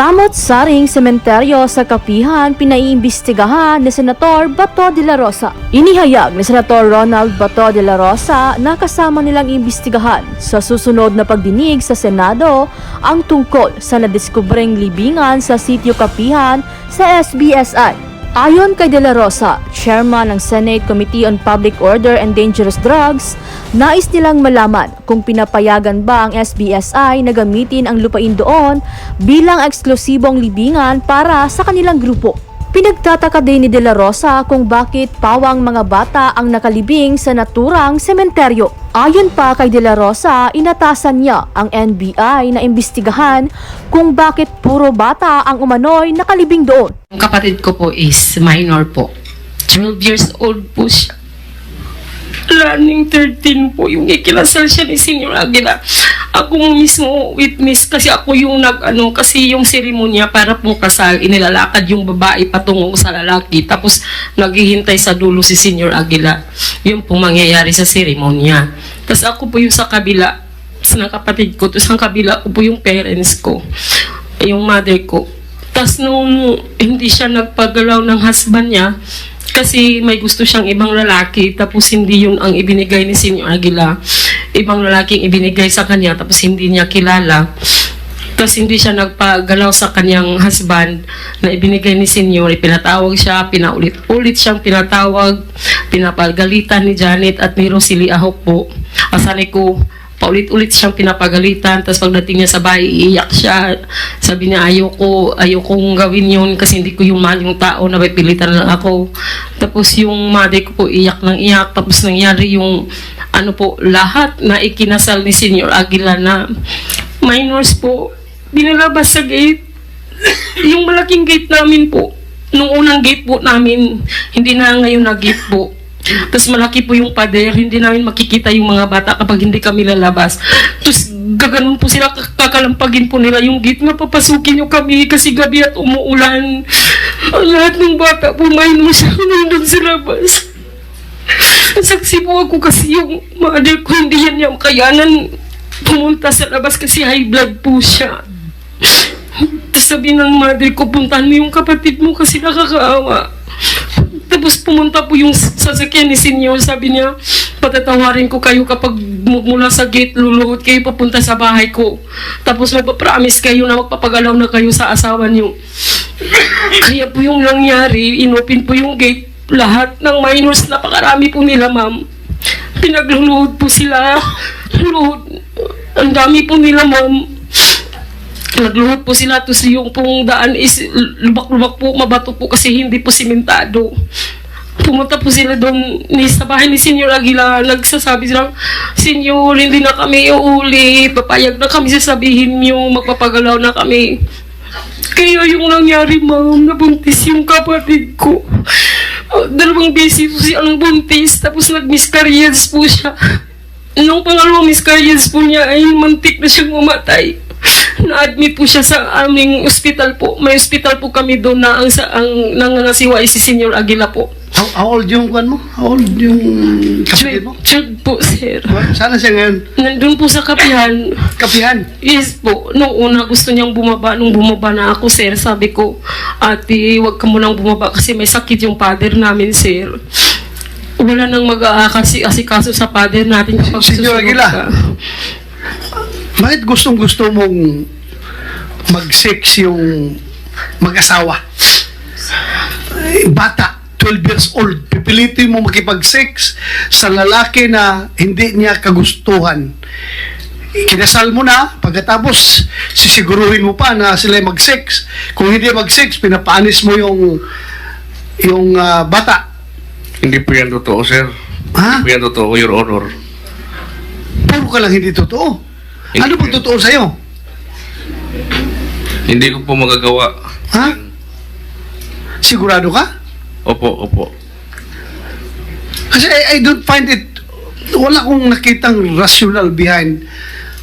Samot-saring sementeryo sa Kapihan pinaiimbestigahan ni Senator Bato de la Rosa. Inihayag ni Senator Ronald Bato de la Rosa na kasama nilang imbestigahan sa susunod na pagdinig sa Senado ang tungkol sa nadiskubreng libingan sa sitio Kapihan sa SBSI. Ayon kay De La Rosa, chairman ng Senate Committee on Public Order and Dangerous Drugs, nais nilang malaman kung pinapayagan ba ang SBSI na gamitin ang lupain doon bilang eksklusibong libingan para sa kanilang grupo. Pinagtataka din ni De La Rosa kung bakit pawang mga bata ang nakalibing sa naturang sementeryo. Ayon pa kay De La Rosa, inatasan niya ang NBI na imbestigahan kung bakit puro bata ang umano'y nakalibing doon. Ang kapatid ko po is minor po. 12 years old po siya. Running 13 po yung ikinasal siya ni Senior Aguila. Ako mismo witness kasi ako yung kasi yung seremonya para pong kasal, inilalakad yung babae patungo sa lalaki. Tapos naghihintay sa dulo si Senior Aguila. Yun pong mangyayari sa seremonya. Tapos ako po yung sa kabila, sa kapatid ko. Tapos ang kabila ko po yung parents ko. Yung mother ko. Tapos nung hindi siya nagpagalaw ng husband niya, kasi may gusto siyang ibang lalaki, tapos hindi yun ang ibinigay ni Senior Aguila. Ibang lalaking ibinigay sa kanya, tapos hindi niya kilala. Tapos hindi siya nagpagalaw sa kanyang husband na ibinigay ni Senior. Pinatawag siya, pinaulit-ulit siyang pinatawag, pinapagalitan ni Janet at ni Rosalie Ahok po. Asani ko, paulit-ulit siyang pinapagalitan. Tapos pagdating niya sa bahay, iiyak siya. Sabi niya, ayokong gawin yun kasi hindi ko yung mahal yung tao na may pilitan lang ako. Tapos yung mother ko po iyak ng iyak. Tapos nangyari yung lahat na ikinasal ni Senior Aguila na minors po, binalabas sa gate. Yung malaking gate namin po, nung unang gate po namin, hindi na ngayon na gate po. Tapos malaki po yung pader, hindi namin makikita yung mga bata kapag hindi kami lalabas. Tapos gaganon po sila, kakalampagin po nila yung gate na papasukin nyo kami kasi gabi at umuulan. Lahat ng bata po minus nandun sa labas. Saksi po ako kasi yung mother ko hindi yan niya makayanan pumunta sa labas kasi high blood po siya. Tapos sabi ng mother ko, puntahan mo yung kapatid mo kasi nakakaawa. Tapos pumunta po yung sasakyan ni Senior, sabi niya, patatawarin ko kayo kapag mula sa gate, luluhod kayo papunta sa bahay ko. Tapos magpapromise kayo na magpapagalaw na kayo sa asawa niyo. Kaya po yung nangyari, inopen po yung gate, lahat ng minors, napakarami po nila ma'am. Pinagluluhod po sila, luhod, ang dami po nila ma'am. Nagluhod po sila, tapos yung pong daan is lubak-lubak po, mabato po kasi hindi po simentado. Pumunta po sila doon sa bahay ni Senior Aguila, nagsasabi sila, Senior, hindi na kami uuli, papayag na kami sasabihin nyo, magpapagalaw na kami. Kaya yung nangyari ma'am, nabuntis yung kapatid ko. 2 beses po siya ang buntis, tapos nag-miscarriage po siya. Nung pangalawang miscarriage po niya ay mantik na siyang mamatay. Na-admit po siya sa aming ospital po. May ospital po kami doon na ang nangangasiwa ay si Senior Aguila po. How old yung kwan mo? How old yung kapatid mo? 12 po, sir. Sana siya ngayon? Nandun po sa Kapihan. Kapihan? Yes po. Nung una gusto niyang bumaba. Nung bumaba na ako, sir, sabi ko, ate, wag ka munang bumaba kasi may sakit yung father namin, sir. Wala nang mag-aasikaso sa father natin kapag Senior Aguila, bakit gustong-gusto mong mag-sex yung mag-asawa? Bata, 12 years old, pipilitin mo makipag-sex sa lalaki na hindi niya kagustuhan. Kinasal mo na, pagkatapos sisiguruhin mo pa na sila mag-sex. Kung hindi mag-sex, pinapaanis mo yung bata. Hindi po yan totoo, sir. Ha? Hindi po yan totoo, Your Honor. Puro ka lang hindi totoo. Hindi Ano bang po yan. totoo sa'yo? Hindi ko po magagawa. Ha? Sigurado ka? Opo. Kasi I don't find it, wala akong nakitang rational behind.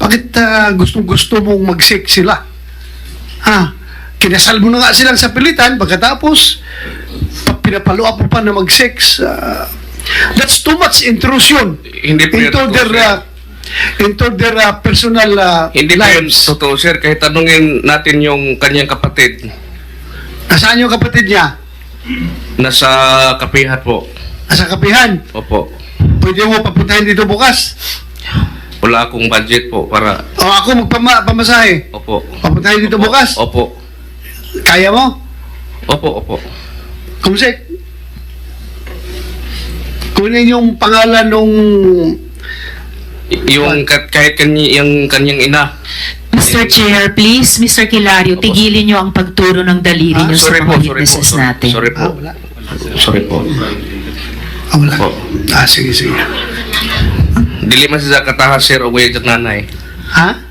Bakit gustong-gusto mong mag-sex sila? Ha? Kinasal mo na nga silang sa pilitan, pagkatapos, pinapalua po pa na mag-sex. That's too much intrusion Hindi po yan into totoo, sir. into their personal Hindi po yan lives. totoo, sir. Kahit tanungin natin yung kanyang kapatid kapatid. Nasaan yung kapatid niya? Nasa kapihat po. Nasa kapihan. Opo. Pwede mo papuntahin dito bukas. Wala akong budget po para... O ako magpamasahe. Opo. Papuntahin dito bukas. Opo. Kaya mo? Opo. Kumsek. Kunin yung pangalan nung... Yung kahit yung kanyang ina. Mr. Chair, please, Mr. Kilario, tigilin niyo ang pagturo ng daliri niyo sa Sorry mga po. witnesses natin. Sorry po. wala. Sorry po. Wala. Opo. Sige. Dili man siya katahas, sir, o gaya dyan nanay. Ha?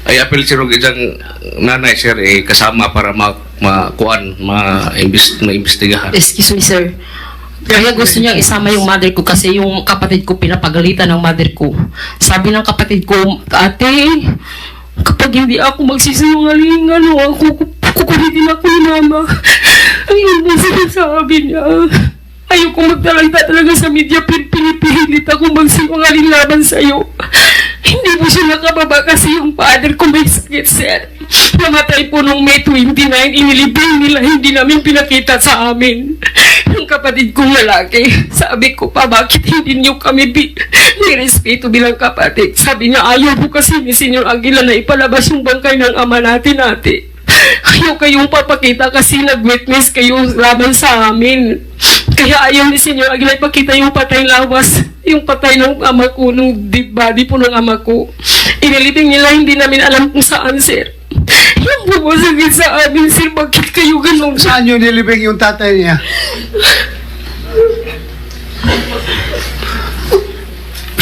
Ay apel sir, o gaya dyan nanay, sir, kasama para maimbestigahan. Excuse me, sir. Kaya gusto niyang isama yung mother ko kasi yung kapatid ko pinapagalitan ng mother ko. Sabi ng kapatid ko, ate, kapag hindi ako magsisinungaling, ako kukulitin ako ni mama. Ayun mo sinasabi niya. Ayoko magtalagta talaga sa media, pinipilit ako magsinungaling laban sa'yo. Hindi mo siya nakababa kasi yung father ko may sakit, sir. Namatay po nung May 29, inilibing nila, hindi namin pinakita sa amin. Yung kapatid kong lalaki, sabi ko pa, bakit hindi niyo kami nirespeto bilang kapatid? Sabi niya, ayaw po kasi ni Senyor Aguila na ipalabas yung bangkay ng ama natin, ate. Ayaw kayong papakita kasi nag-witness kayo laban sa amin. Kaya ayaw ni Senyor Aguila ipakita yung patay lawas, yung patay ng ama ko, nung dead body po ng ama ko. Inilibing nila, hindi namin alam kung saan, sir. Yung bumasagin sa amin, sir, bakit kayo ganun? Saan yung nilibing yung tatay niya?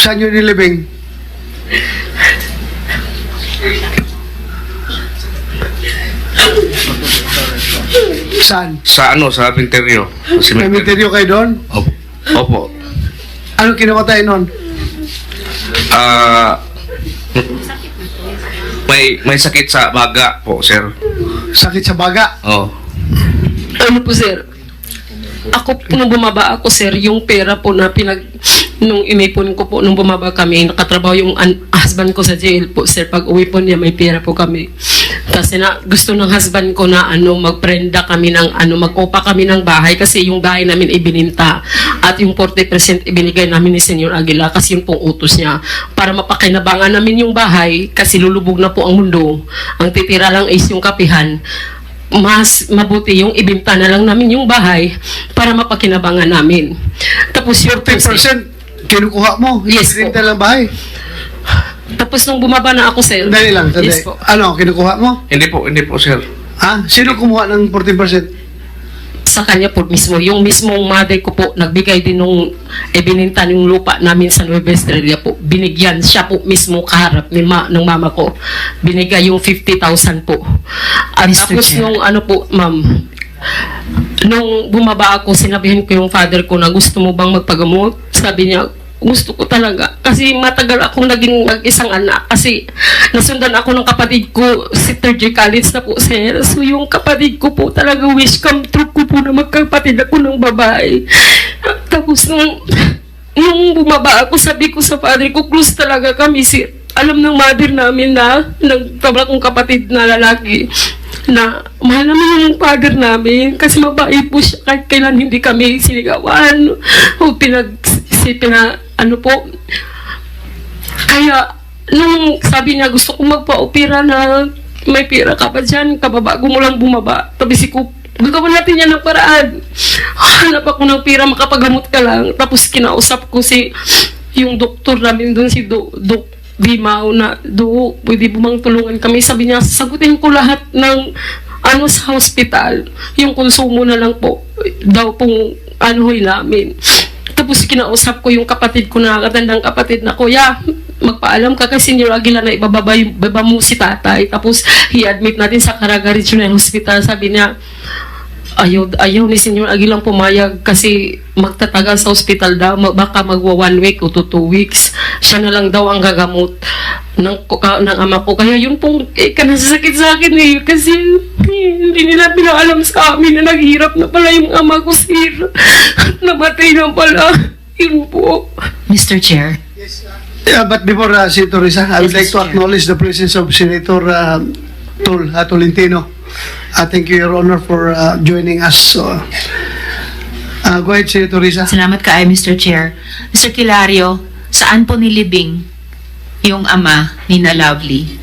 Saan yung nilibing? Saan? Sa sa cemetery. Cemetery kayo doon? Opo. Ano kinamatay nun? May sakit sa baga po, sir. Sakit sa baga? Oh. Ano po, sir? Ako, nung bumaba ako, sir, yung pera po na nung inipon ko po, nung bumaba kami, nakatrabaho yung husband ko sa jail po, sir. Pag uwi po niya, may pera po kami. Kasi gusto ng husband ko na magprenda kami ng mag-opa kami ng bahay kasi yung bahay namin ibininta at yung 40% ibinigay namin ni Senyor Aguila kasi yung pong utos niya para mapakinabangan namin yung bahay kasi lulubog na po ang mundo. Ang titira lang is yung kapihan. Mas mabuti yung ibinta na lang namin yung bahay para mapakinabangan namin. Tapos yung 40% kinukuha mo? Yes po. Ibinta lang bahay? Tapos nung bumaba na ako, sir. Dali lang, dali. Yes po. Ano, kinukuha mo? Hindi po, sir. Ha? Sino kumuha ng 40%? Sa kanya po mismo. Yung mismong mother ko po, nagbigay din nung ibininta yung lupa namin sa Nueva Estrella po. Binigyan siya po mismo kaharap ng mama ko. Binigay yung 50,000 po. At Mr. tapos Chair. yung po, ma'am, nung bumaba ako, sinabihin ko yung father ko na gusto mo bang magpagamot? Sabi niya, gusto ko talaga. Kasi matagal akong naging mag-isang anak. Kasi nasundan ako ng kapatid ko, si third year college na po, sir. So yung kapatid ko po talaga wish come true ko po na magkapatid ako ng babae. Tapos nung bumaba ako, sabi ko sa father ko, close talaga kami, sir. Alam ng mother namin na nagtabla kong kapatid na lalaki na mahal naman yung father namin kasi mabait po siya kahit kailan hindi kami sinigawan o ano po. Kaya nung sabi niya gusto ko magpa-opera na may pera ka ba dyan, kababago mo lang bumaba. Tapos ko, gagawin natin yan ng paraan. Hanap ako ng pera, makapagamot ka lang. Tapos kinausap ko yung doktor namin doon, si Dok Dimao na, pwede bumang tulungan kami. Sabi niya, sagutin ko lahat ng sa hospital. Yung konsumo na lang po, daw pong namin. Tapos kinausap ko yung kapatid ko na katandang kapatid na, Kuya, magpaalam ka kay Senyor Aguila na ibaba mo si tatay. Tapos i-admit natin sa Caraga Regional Hospital. Sabi niya, ayaw ni Senyor Aguilang pumayag kasi magtatagal sa hospital daw, baka magwa 1 week o 2 weeks. Siya na lang daw ang gagamot ng ama ko. Kaya yun pong kanasasakit sa akin kasi hindi nila pinaalam sa amin na naghirap na pala yung ama ko, sir. Namatay na pala. Yun po. Mr. Chair. Yeah, but before Senator Risa, I would Yes, like to Chair. acknowledge the presence of Senator Tolentino. Thank you, Your Honor, for joining us. So, go ahead, Senator Risa. Salamat kaayo, Mr. Chair. Mr. Kilario, saan po nilibing yung ama ni na Lovely?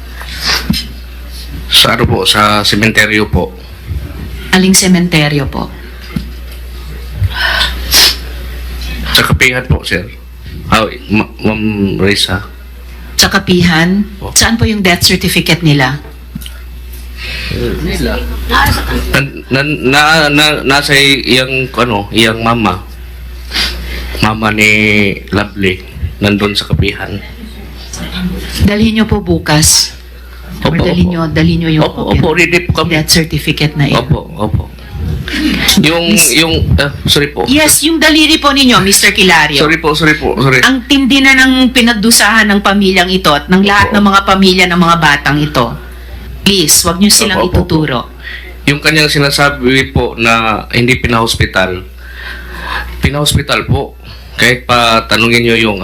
Sa ano po, sa sementeryo po. Aling sementeryo po? Sa kapihan po, sir. Ma'am Risa. Sa Kapihan? Oh. Saan po yung death certificate nila? Nasa iyang, iyang mama. Mama ni Lovely. Nandun sa kapihan. Dalhin nyo po bukas. Or Opo, dalhin nyo yung Opo, ready po kami. death certificate na yun. Opo. Sorry po. Yes, yung daliri po ninyo, Mr. Kilario. Sorry po. Ang tindi na ng pinagdusahan ng pamilyang ito at ng lahat Opo. ng mga pamilya ng mga batang ito. Please, wag nyo silang Opo. ituturo. Yung kanyang sinasabi po na hindi pinahospital po. Kahit pa tanungin nyo yung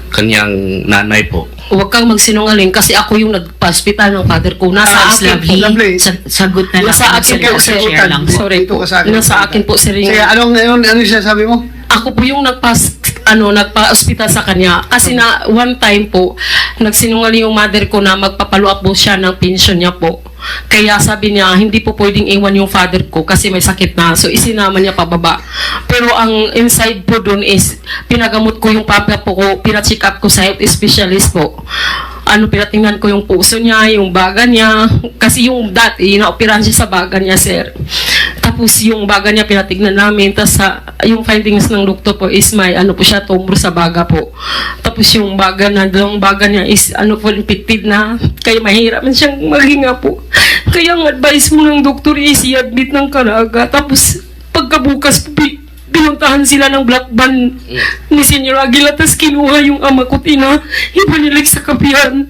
kanyang nanay po. Huwag kang magsinungaling kasi ako yung nagpa-hospital ng father ko. Nasa Miss akin po. Lovely, Lovely. sagot na lang. Nasa akin po, Mr. sir. Chair lang po. Sorry Dito po. ka sa akin. Nasa akin po, sir. Sige, ano yung sinasabi mo? Ako po yung nagpa-hospital sa kanya. Kasi na one time po, nagsinungaling yung mother ko na magpapalo up po siya ng pension niya po. Kaya sabi niya, hindi po pwedeng iwan yung father ko kasi may sakit na. So, isinama niya pababa. Pero ang inside po dun is, pinagamot ko yung papa po ko, pina-check up ko sa health specialist po. Pinatingnan ko yung puso niya, yung baga niya. Kasi yung dati, na-operahan siya sa baga niya, sir. Tapos yung baga niya pinatignan namin. Tapos yung findings ng doktor po is may po siya, tumor sa baga po. Tapos yung dalawang baga niya is po, infected na. Kaya mahirap man siyang maghinga po. Kaya ang advice mo ng doktor is i-admit ng karaga. Tapos pagkabukas po, pinuntahan sila ng black van ni Senyor Aguila, tapos kinuha yung ama ko, ibanilig sa kapihan.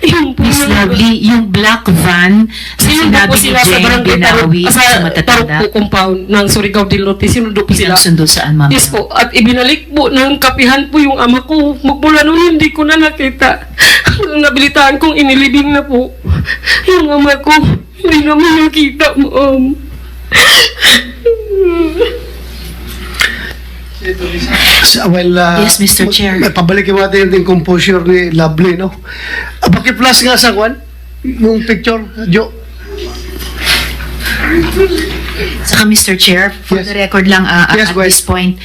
Yung po, Miss Lovely, yung black van na sinundo po sinabi ni sila sa Jeng barangay Binawi sa Tarok matatanda, po compound ng Surigao del Norte. Sinundo po sila. pinagsundo saan, ma'am? Yes po. At ibinalik po ng kapihan po yung ama ko. Magmula noon hindi ko na nakita. Nabilitaan kong inilibing na po. Yung ama ko, hindi naman nakita mo. Yes, Mr. Chair. Pabalikin mo natin yung composure ni Lovely, no? Paki-plus nga sa kwan, yung picture, Jo. Saka Mr. Chair, for Yes. the record lang Yes, at go ahead. this point,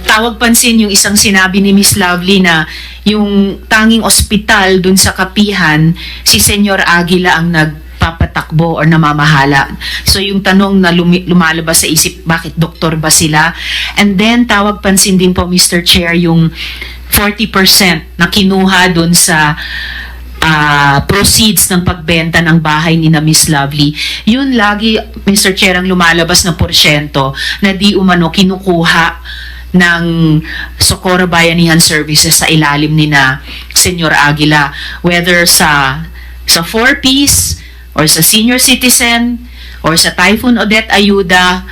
tawag pansin yung isang sinabi ni Miss Lovely na yung tanging ospital dun sa Kapihan, si Senyor Aguila ang nagpapatakbo or namamahala. So yung tanong na lumalabas sa isip, bakit doktor ba sila? And then tawag pansin din po, Mr. Chair, yung 40% na kinuha dun sa proceeds ng pagbenta ng bahay ni na Miss Lovely. Yun lagi, Mr. Chair, ang lumalabas na porsyento na di umano kinukuha ng Socorro Bayanihan Services sa ilalim ni na Senyor Aguila. Whether sa 4Ps or sa senior citizen or sa Typhoon Odette Ayuda,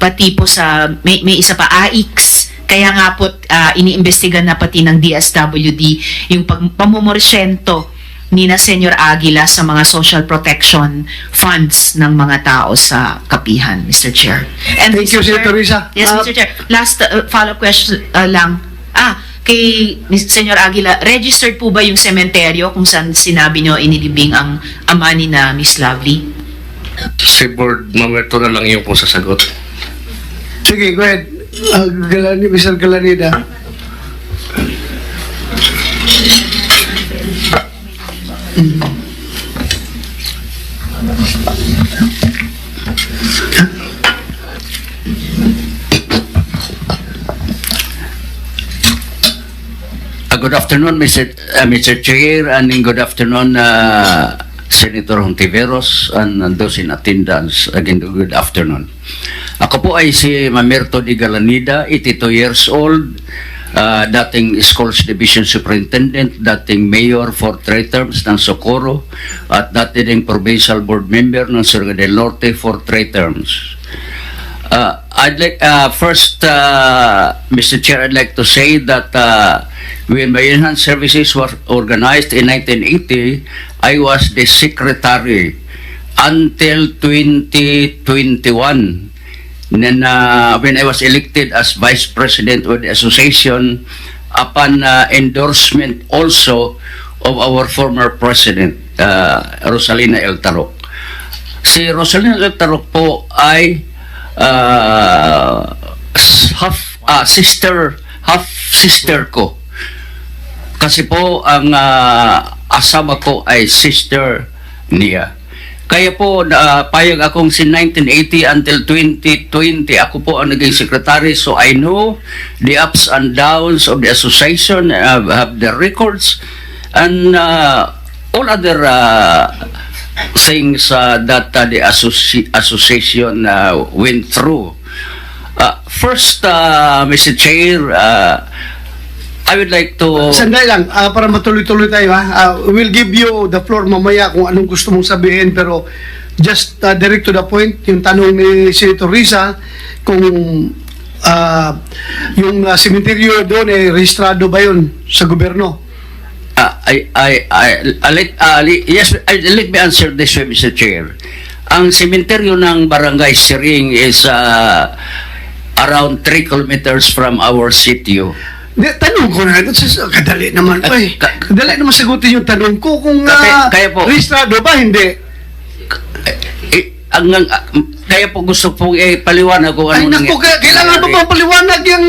pati po sa may isa pa, AIX. Kaya nga po, iniimbestigan na pati ng DSWD yung pamumorsyento ni na Senyor Aguila sa mga social protection funds ng mga tao sa Kapihan, Mr. Chair. And Thank you, Mr. Senator Risa. Yes, Mr. Chair. Last follow-up question lang. Kay Senyor Aguila, registered po ba yung sementeryo kung saan sinabi nyo inilibing ang ama ni na Miss Lovely? Si board member to na lang yung kung sasagot. Sige, go ahead. Mr. Galanida. Good afternoon, Mr. Chair, and good afternoon, Senator Hontiveros, and those in attendance. Again, good afternoon. Ako po ay si Mamerto Di Galanida, 82 years old, dating Schools Division Superintendent, dating Mayor for 3 terms ng Socorro, at dating Provincial Board Member ng Surigao del Norte for 3 terms. I'd like first, Mr. Chair, I'd like to say that when Bayanihan Services was organized in 1980, I was the secretary until 2021. Then, when I was elected as vice president of the association, upon endorsement also of our former president, Rosalina El Tarok. Si Rosalina El Tarok po ay half sister ko. Kasi po ang asawa ko ay sister niya. Kaya po payag akong si 1980 until 2020 ako po ang naging secretary, so I know the ups and downs of the association. I have the records and all other things that the association went through. First, Mr. Chair, I would like to... Sandali lang, para matuloy-tuloy tayo ha. We'll give you the floor mamaya kung anong gusto mong sabihin, pero just direct to the point, yung tanong ni Senator Risa, kung yung cemetery doon ay rehistrado ba yun sa gobyerno? Yes, let me answer this way, Mr. Chair. Ang sementeryo ng Barangay Siring is around 3 kilometers from our sitio. Tanong ko na ito, kadali naman. Kadali naman sagutin yung tanong ko kung kaya po, rehistrado ba, hindi? Kaya po gusto pong ipaliwanag kung ano Ay naku, kailangan ba bang paliwanag yung